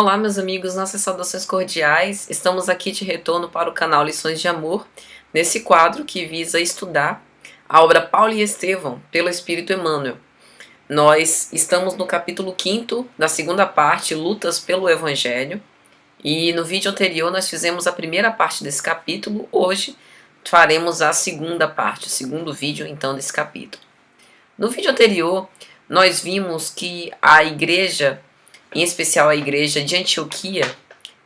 Olá, meus amigos, nossas saudações cordiais. Estamos aqui de retorno para o canal Lições de Amor, nesse quadro que visa estudar a obra Paulo e Estevão, pelo Espírito Emmanuel. Nós estamos no capítulo 5º da segunda parte, Lutas pelo Evangelho, e no vídeo anterior nós fizemos a primeira parte desse capítulo. Hoje faremos a segunda parte, o segundo vídeo então desse capítulo. No vídeo anterior nós vimos que a igreja, em especial a igreja de Antioquia,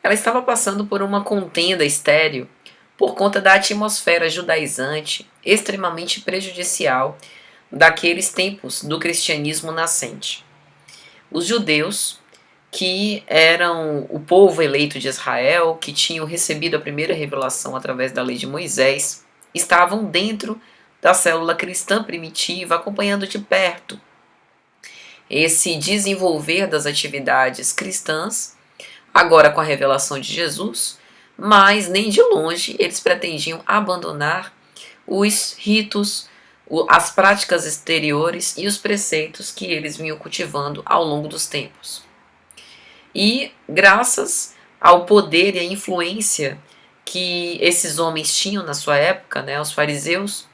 ela estava passando por uma contenda estéril por conta da atmosfera judaizante extremamente prejudicial daqueles tempos do cristianismo nascente. Os judeus, que eram o povo eleito de Israel, que tinham recebido a primeira revelação através da lei de Moisés, estavam dentro da célula cristã primitiva, acompanhando de perto esse desenvolver das atividades cristãs, agora com a revelação de Jesus, mas nem de longe eles pretendiam abandonar os ritos, as práticas exteriores e os preceitos que eles vinham cultivando ao longo dos tempos. E graças ao poder e à influência que esses homens tinham na sua época, né, os fariseus,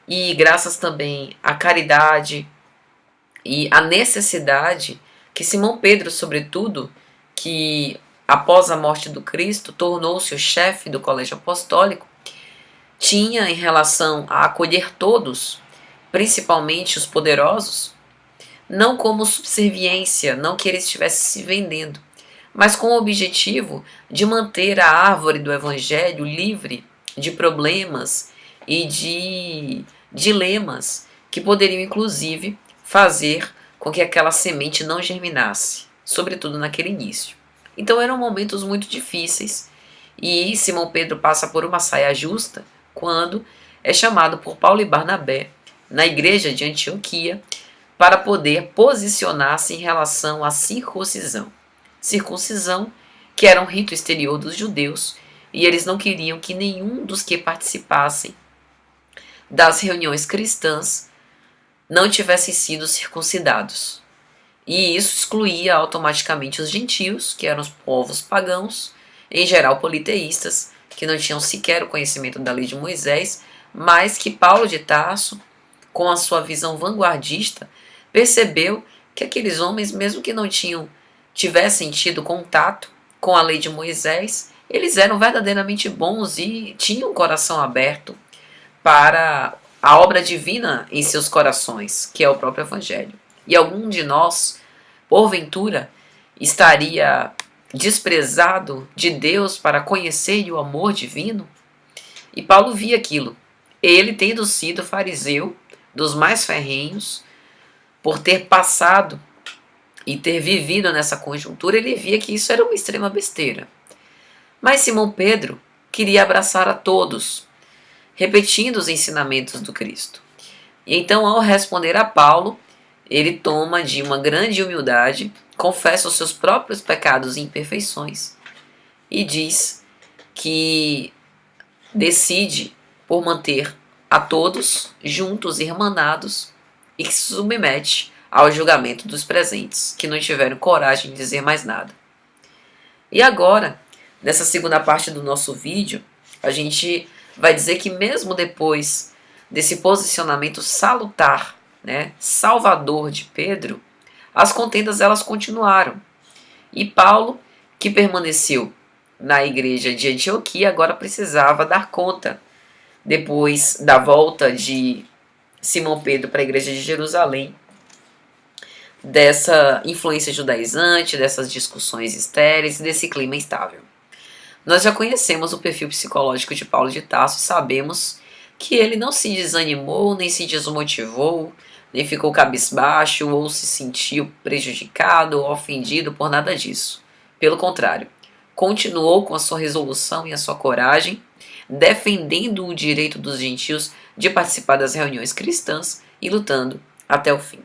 e graças também à caridade e à necessidade que Simão Pedro, sobretudo, que após a morte do Cristo tornou-se o chefe do colégio apostólico, tinha em relação a acolher todos, principalmente os poderosos, não como subserviência, não que ele estivesse se vendendo, mas com o objetivo de manter a árvore do Evangelho livre de problemas e de dilemas que poderiam, inclusive, fazer com que aquela semente não germinasse, sobretudo naquele início. Então eram momentos muito difíceis e Simão Pedro passa por uma saia justa quando é chamado por Paulo e Barnabé na igreja de Antioquia para poder posicionar-se em relação à circuncisão. Circuncisão que era um rito exterior dos judeus e eles não queriam que nenhum dos que participassem das reuniões cristãs não tivessem sido circuncidados. E isso excluía automaticamente os gentios, que eram os povos pagãos, em geral politeístas, que não tinham sequer o conhecimento da lei de Moisés, mas que Paulo de Tarso, com a sua visão vanguardista, percebeu que aqueles homens, mesmo que não tivessem tido contato com a lei de Moisés, eles eram verdadeiramente bons e tinham um coração aberto para a obra divina em seus corações, que é o próprio Evangelho. E algum de nós, porventura, estaria desprezado de Deus para conhecer o amor divino? E Paulo via aquilo. Ele, tendo sido fariseu dos mais ferrenhos, por ter passado e ter vivido nessa conjuntura, ele via que isso era uma extrema besteira. Mas Simão Pedro queria abraçar a todos, repetindo os ensinamentos do Cristo. E então, ao responder a Paulo, ele toma de uma grande humildade, confessa os seus próprios pecados e imperfeições e diz que decide por manter a todos juntos, irmanados, e que se submete ao julgamento dos presentes, que não tiveram coragem de dizer mais nada. E agora, nessa segunda parte do nosso vídeo, a gente vai dizer que mesmo depois desse posicionamento salutar, né, salvador de Pedro, as contendas elas continuaram. E Paulo, que permaneceu na igreja de Antioquia, agora precisava dar conta, depois da volta de Simão Pedro para a igreja de Jerusalém, dessa influência judaizante, dessas discussões estéreis, desse clima instável. Nós já conhecemos o perfil psicológico de Paulo de Tarso e sabemos que ele não se desanimou, nem se desmotivou, nem ficou cabisbaixo ou se sentiu prejudicado ou ofendido por nada disso. Pelo contrário, continuou com a sua resolução e a sua coragem, defendendo o direito dos gentios de participar das reuniões cristãs e lutando até o fim.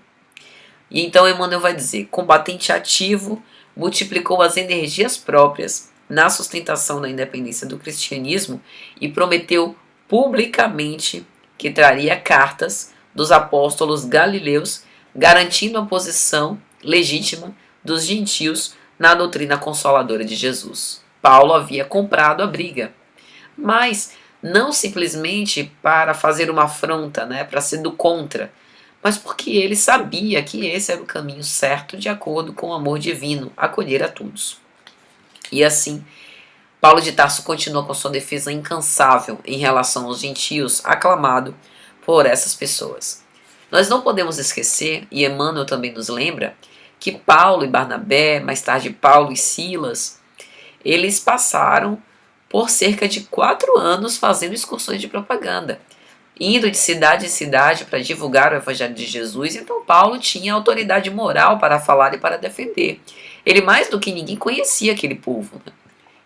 E então Emmanuel vai dizer: combatente ativo, multiplicou as energias próprias na sustentação da independência do cristianismo e prometeu publicamente que traria cartas dos apóstolos galileus garantindo a posição legítima dos gentios na doutrina consoladora de Jesus. Paulo havia comprado a briga, mas não simplesmente para fazer uma afronta, né, para ser do contra, mas porque ele sabia que esse era o caminho certo de acordo com o amor divino, acolher a todos. E assim, Paulo de Tarso continua com sua defesa incansável em relação aos gentios, aclamado por essas pessoas. Nós não podemos esquecer, e Emmanuel também nos lembra, que Paulo e Barnabé, mais tarde Paulo e Silas, eles passaram por cerca de 4 anos fazendo excursões de propaganda, indo de cidade em cidade para divulgar o Evangelho de Jesus. Então Paulo tinha autoridade moral para falar e para defender. Ele mais do que ninguém conhecia aquele povo, né?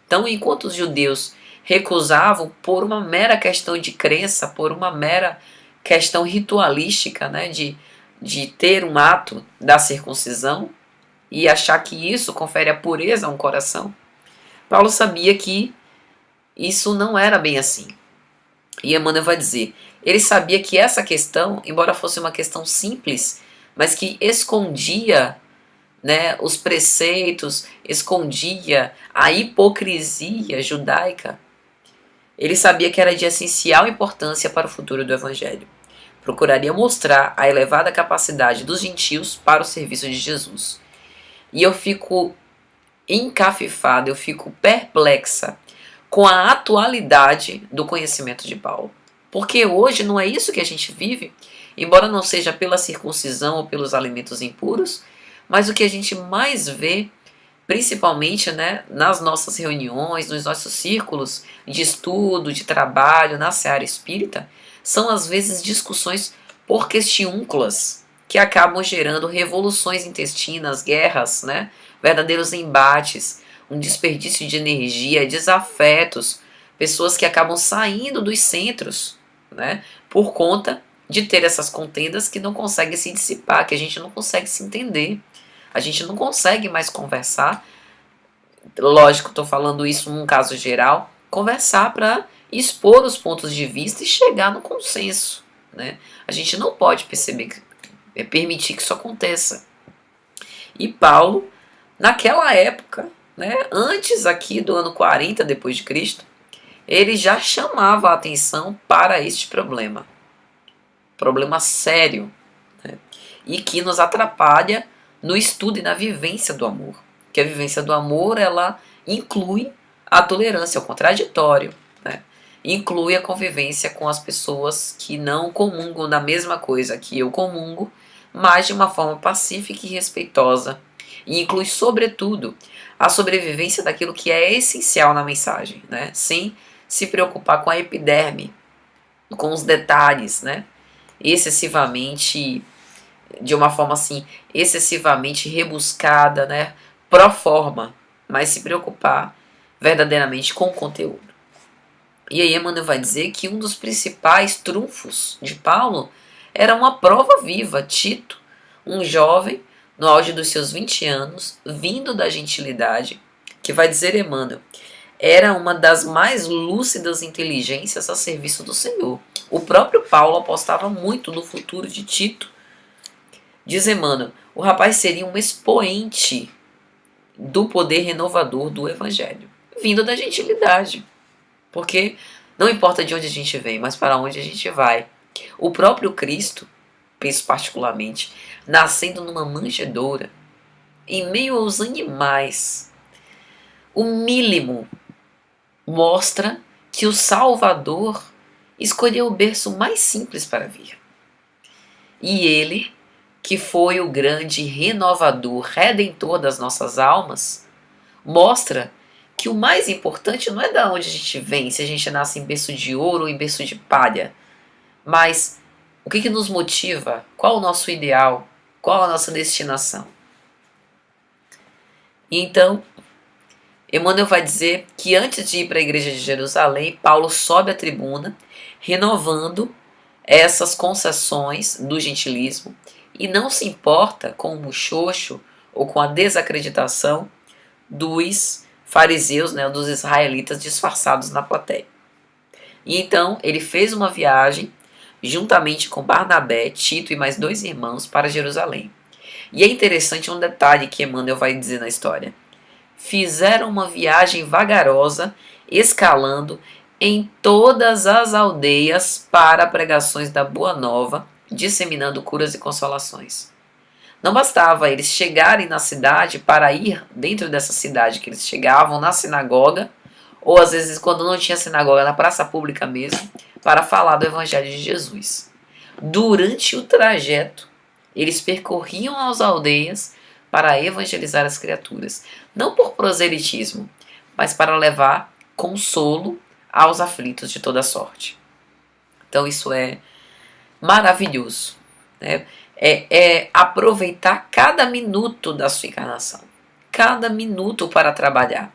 Então, enquanto os judeus recusavam por uma mera questão de crença, por uma mera questão ritualística, né, de ter um ato da circuncisão e achar que isso confere a pureza a um coração, Paulo sabia que isso não era bem assim. E Emmanuel vai dizer, ele sabia que essa questão, embora fosse uma questão simples, mas que escondia, né, os preceitos, escondia a hipocrisia judaica, ele sabia que era de essencial importância para o futuro do Evangelho. Procuraria mostrar a elevada capacidade dos gentios para o serviço de Jesus. E eu fico encafifada, eu fico perplexa com a atualidade do conhecimento de Paulo. Porque hoje não é isso que a gente vive, embora não seja pela circuncisão ou pelos alimentos impuros, mas o que a gente mais vê, principalmente, né, nas nossas reuniões, nos nossos círculos de estudo, de trabalho, na seara espírita, são às vezes discussões por questiúnculas, que acabam gerando revoluções intestinas, guerras, né, verdadeiros embates, um desperdício de energia, desafetos, pessoas que acabam saindo dos centros, né, por conta de ter essas contendas que não conseguem se dissipar, que a gente não consegue se entender, a gente não consegue mais conversar. Lógico, estou falando isso num caso geral, conversar para expor os pontos de vista e chegar no consenso, né? A gente não pode permitir que isso aconteça. E Paulo, naquela época, né, antes aqui do ano 40 depois de Cristo, ele já chamava a atenção para este problema sério, né, e que nos atrapalha no estudo e na vivência do amor. Que a vivência do amor, ela inclui a tolerância ao contraditório, né, inclui a convivência com as pessoas que não comungam da mesma coisa que eu comungo, mas de uma forma pacífica e respeitosa, e inclui, sobretudo, a sobrevivência daquilo que é essencial na mensagem, né? Sem se preocupar com a epiderme, com os detalhes, né? Excessivamente, de uma forma assim, excessivamente rebuscada, né? Pro forma, mas se preocupar verdadeiramente com o conteúdo. E aí Emmanuel vai dizer que um dos principais trunfos de Paulo era uma prova viva, Tito, um jovem no auge dos seus 20 anos, vindo da gentilidade, que vai dizer Emmanuel, era uma das mais lúcidas inteligências a serviço do Senhor. O próprio Paulo apostava muito no futuro de Tito. Diz Emmanuel, o rapaz seria um expoente do poder renovador do Evangelho, vindo da gentilidade. Porque não importa de onde a gente vem, mas para onde a gente vai. O próprio Cristo, penso particularmente, nascendo numa manjedoura, em meio aos animais, o mínimo mostra que o Salvador escolheu o berço mais simples para vir. E ele, que foi o grande renovador, redentor das nossas almas, mostra que o mais importante não é de onde a gente vem, se a gente nasce em berço de ouro ou em berço de palha, mas o que nos motiva, qual o nosso ideal, qual a nossa destinação. E então, Emmanuel vai dizer que antes de ir para a igreja de Jerusalém, Paulo sobe à tribuna, renovando essas concessões do gentilismo e não se importa com o muxoxo ou com a desacreditação dos fariseus, né, dos israelitas disfarçados na plateia. E então ele fez uma viagem juntamente com Barnabé, Tito e mais 2 irmãos para Jerusalém. E é interessante um detalhe que Emmanuel vai dizer na história. fizeram uma viagem vagarosa, escalando em todas as aldeias para pregações da Boa Nova, disseminando curas e consolações. Não bastava eles chegarem na cidade para ir dentro dessa cidade que eles chegavam na sinagoga, ou às vezes quando não tinha sinagoga na praça pública mesmo, para falar do evangelho de Jesus. Durante o trajeto, eles percorriam as aldeias para evangelizar as criaturas, não por proselitismo, mas para levar consolo aos aflitos de toda sorte. Então isso é maravilhoso, né? É aproveitar cada minuto da sua encarnação, cada minuto para trabalhar,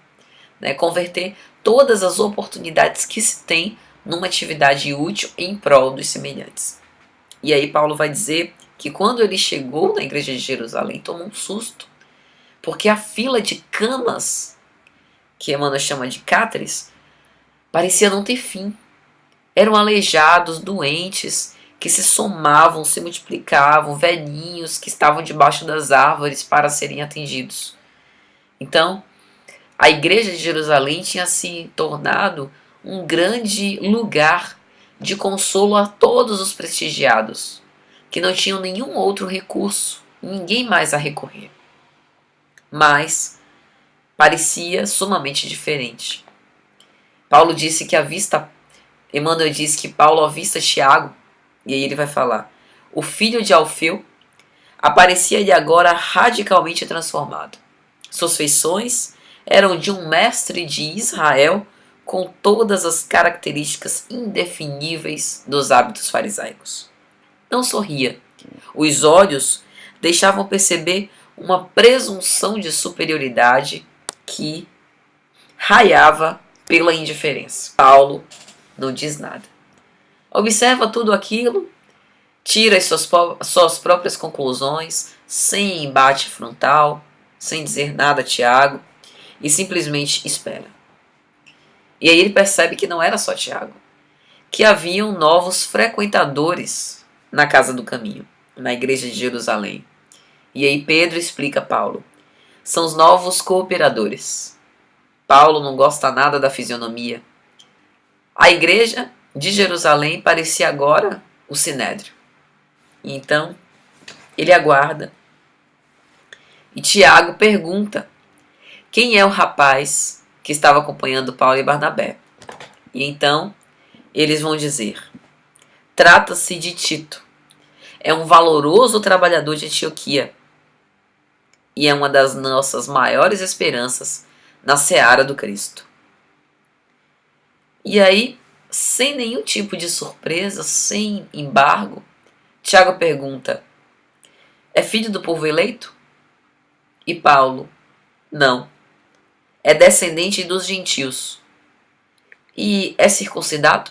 né? Converter todas as oportunidades que se tem numa atividade útil em prol dos semelhantes. E aí Paulo vai dizer que quando ele chegou na igreja de Jerusalém, tomou um susto, porque a fila de camas, que Emmanuel chama de cátares, parecia não ter fim. Eram aleijados, doentes, que se somavam, se multiplicavam, velhinhos que estavam debaixo das árvores para serem atendidos. Então, a igreja de Jerusalém tinha se tornado um grande lugar de consolo a todos os prestigiados, que não tinham nenhum outro recurso, ninguém mais a recorrer. Mas parecia sumamente diferente. Paulo disse que Emmanuel disse que Paulo avista Tiago, e aí ele vai falar, o filho de Alfeu aparecia-lhe agora radicalmente transformado. Suas feições eram de um mestre de Israel com todas as características indefiníveis dos hábitos farisaicos. Não sorria. Os olhos deixavam perceber uma presunção de superioridade que raiava pela indiferença. Paulo não diz nada. Observa tudo aquilo, tira as suas próprias conclusões, sem embate frontal, sem dizer nada a Tiago, e simplesmente espera. E aí ele percebe que não era só Tiago, que haviam novos frequentadores na casa do caminho, na igreja de Jerusalém. E aí Pedro explica a Paulo. São os novos cooperadores. Paulo não gosta nada da fisionomia. A igreja de Jerusalém parecia agora o Sinédrio. Então, ele aguarda. E Tiago pergunta quem é o rapaz que estava acompanhando Paulo e Barnabé. E então, eles vão dizer, trata-se de Tito. É um valoroso trabalhador de Antioquia e é uma das nossas maiores esperanças na seara do Cristo. E aí, sem nenhum tipo de surpresa, sem embargo, Tiago pergunta, é filho do povo eleito? E Paulo, não, é descendente dos gentios. E é circuncidado?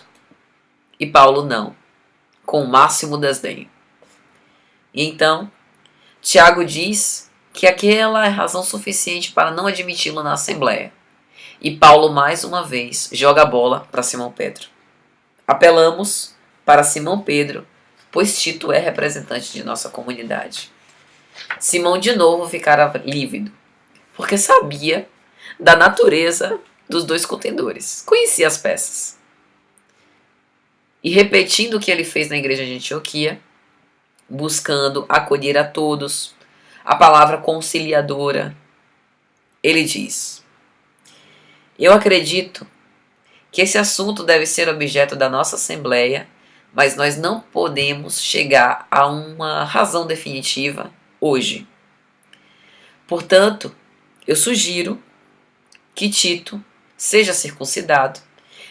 E Paulo, não, com o máximo desdém. E então, Tiago diz que aquela é razão suficiente para não admiti-lo na Assembleia. E Paulo, mais uma vez, joga a bola para Simão Pedro. Apelamos para Simão Pedro, pois Tito é representante de nossa comunidade. Simão de novo ficara lívido, porque sabia da natureza dos dois contendores, conhecia as peças. E repetindo o que ele fez na igreja de Antioquia, buscando acolher a todos, a palavra conciliadora, ele diz, eu acredito que esse assunto deve ser objeto da nossa Assembleia, mas nós não podemos chegar a uma razão definitiva hoje. Portanto, eu sugiro que Tito seja circuncidado,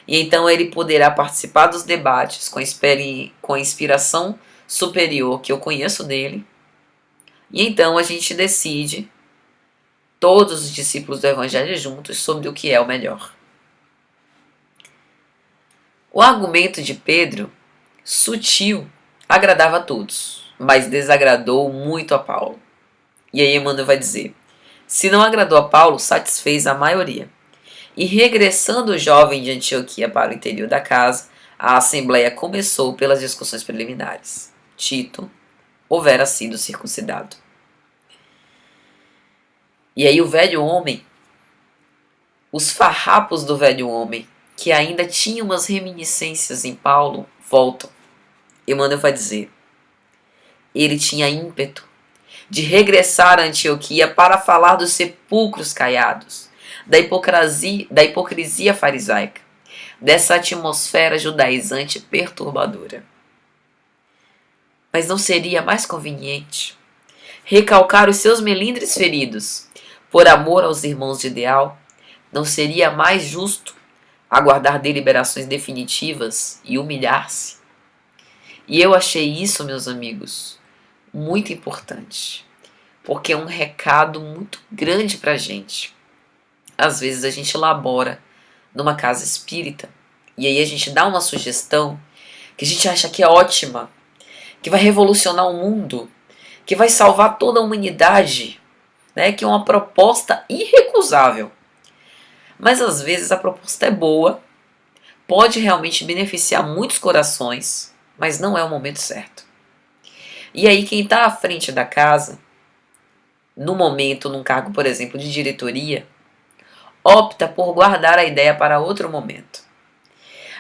e então ele poderá participar dos debates com a inspiração superior que eu conheço dele, e então a gente decide, todos os discípulos do Evangelho juntos, sobre o que é o melhor. O argumento de Pedro, sutil, agradava a todos, mas desagradou muito a Paulo. E aí Emmanuel vai dizer, se não agradou a Paulo, satisfez a maioria. E regressando o jovem de Antioquia para o interior da casa, a assembleia começou pelas discussões preliminares. Tito houvera sido circuncidado. E aí o velho homem Os farrapos do velho homem, que ainda tinham umas reminiscências em Paulo, voltam. Emmanuel vai dizer: ele tinha ímpeto de regressar a Antioquia para falar dos sepulcros caiados, da hipocrisia farisaica, dessa atmosfera judaizante perturbadora. Mas não seria mais conveniente recalcar os seus melindres feridos por amor aos irmãos de ideal? Não seria mais justo aguardar deliberações definitivas e humilhar-se? E eu achei isso, meus amigos, muito importante, porque é um recado muito grande para a gente. Às vezes a gente elabora numa casa espírita e aí a gente dá uma sugestão que a gente acha que é ótima, que vai revolucionar o mundo, que vai salvar toda a humanidade, né? Que é uma proposta irrecusável. Mas às vezes a proposta é boa, pode realmente beneficiar muitos corações, mas não é o momento certo. E aí quem está à frente da casa, no momento, num cargo, por exemplo, de diretoria, opta por guardar a ideia para outro momento.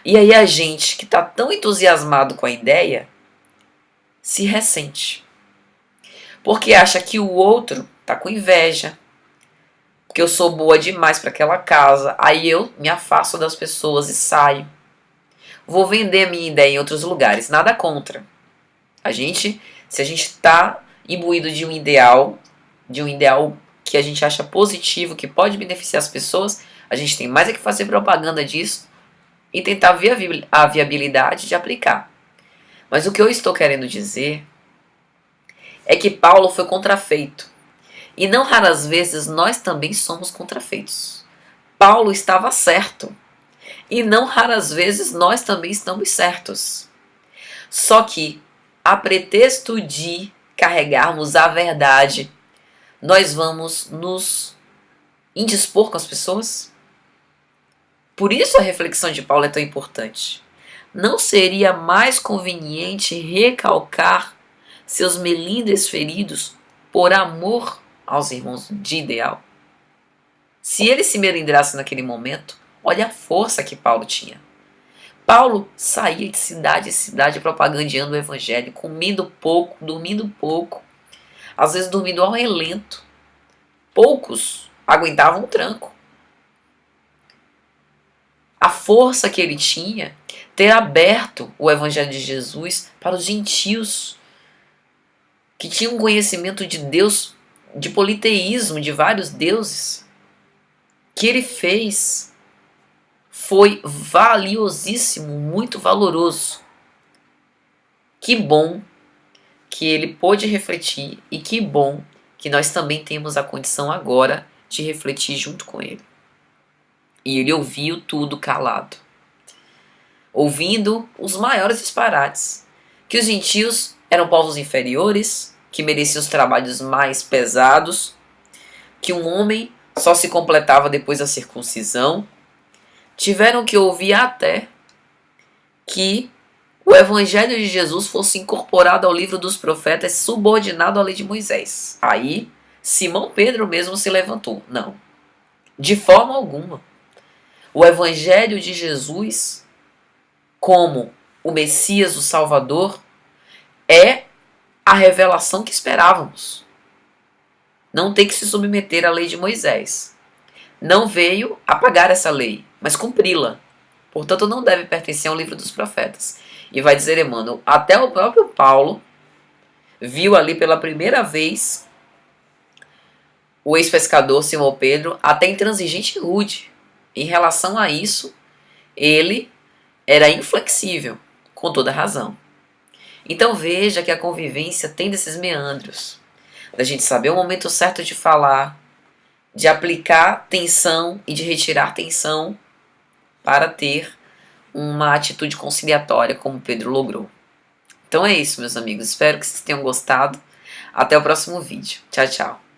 E aí a gente que está tão entusiasmado com a ideia se ressente, porque acha que o outro está com inveja, que eu sou boa demais para aquela casa, aí eu me afasto das pessoas e saio. Vou vender a minha ideia em outros lugares, nada contra. Se a gente está imbuído de um ideal que a gente acha positivo, que pode beneficiar as pessoas, a gente tem mais é que fazer propaganda disso e tentar ver a viabilidade de aplicar. Mas o que eu estou querendo dizer é que Paulo foi contrafeito. E não raras vezes nós também somos contrafeitos. Paulo estava certo. E não raras vezes nós também estamos certos. Só que, a pretexto de carregarmos a verdade, nós vamos nos indispor com as pessoas? Por isso a reflexão de Paulo é tão importante. Não seria mais conveniente recalcar seus melindres feridos por amor aos irmãos de ideal? Se ele se melindrasse naquele momento, olha a força que Paulo tinha. Paulo saía de cidade em cidade propagandeando o evangelho, comendo pouco, dormindo pouco, às vezes dormindo ao relento. Poucos aguentavam o tranco. A força que ele tinha, ter aberto o evangelho de Jesus para os gentios, que tinham conhecimento de Deus, de politeísmo, de vários deuses, que ele fez foi valiosíssimo, muito valoroso. Que bom que ele pôde refletir e que bom que nós também temos a condição agora de refletir junto com ele. E ele ouviu tudo calado, ouvindo os maiores disparates, que os gentios eram povos inferiores, que mereciam os trabalhos mais pesados, que um homem só se completava depois da circuncisão. Tiveram que ouvir até que o evangelho de Jesus fosse incorporado ao livro dos profetas, subordinado à lei de Moisés. Aí Simão Pedro mesmo se levantou. Não, de forma alguma. O evangelho de Jesus, como o Messias, o Salvador, é a revelação que esperávamos. Não tem que se submeter à lei de Moisés. Não veio apagar essa lei, mas cumpri-la. Portanto, não deve pertencer ao livro dos profetas. E vai dizer Emmanuel, até o próprio Paulo viu ali pela primeira vez o ex-pescador Simão Pedro até intransigente e rude. Em relação a isso, ele era inflexível, com toda razão. Então veja que a convivência tem desses meandros, da gente saber o momento certo de falar, de aplicar tensão e de retirar tensão para ter uma atitude conciliatória, como Pedro logrou. Então é isso, meus amigos. Espero que vocês tenham gostado. Até o próximo vídeo. Tchau, tchau.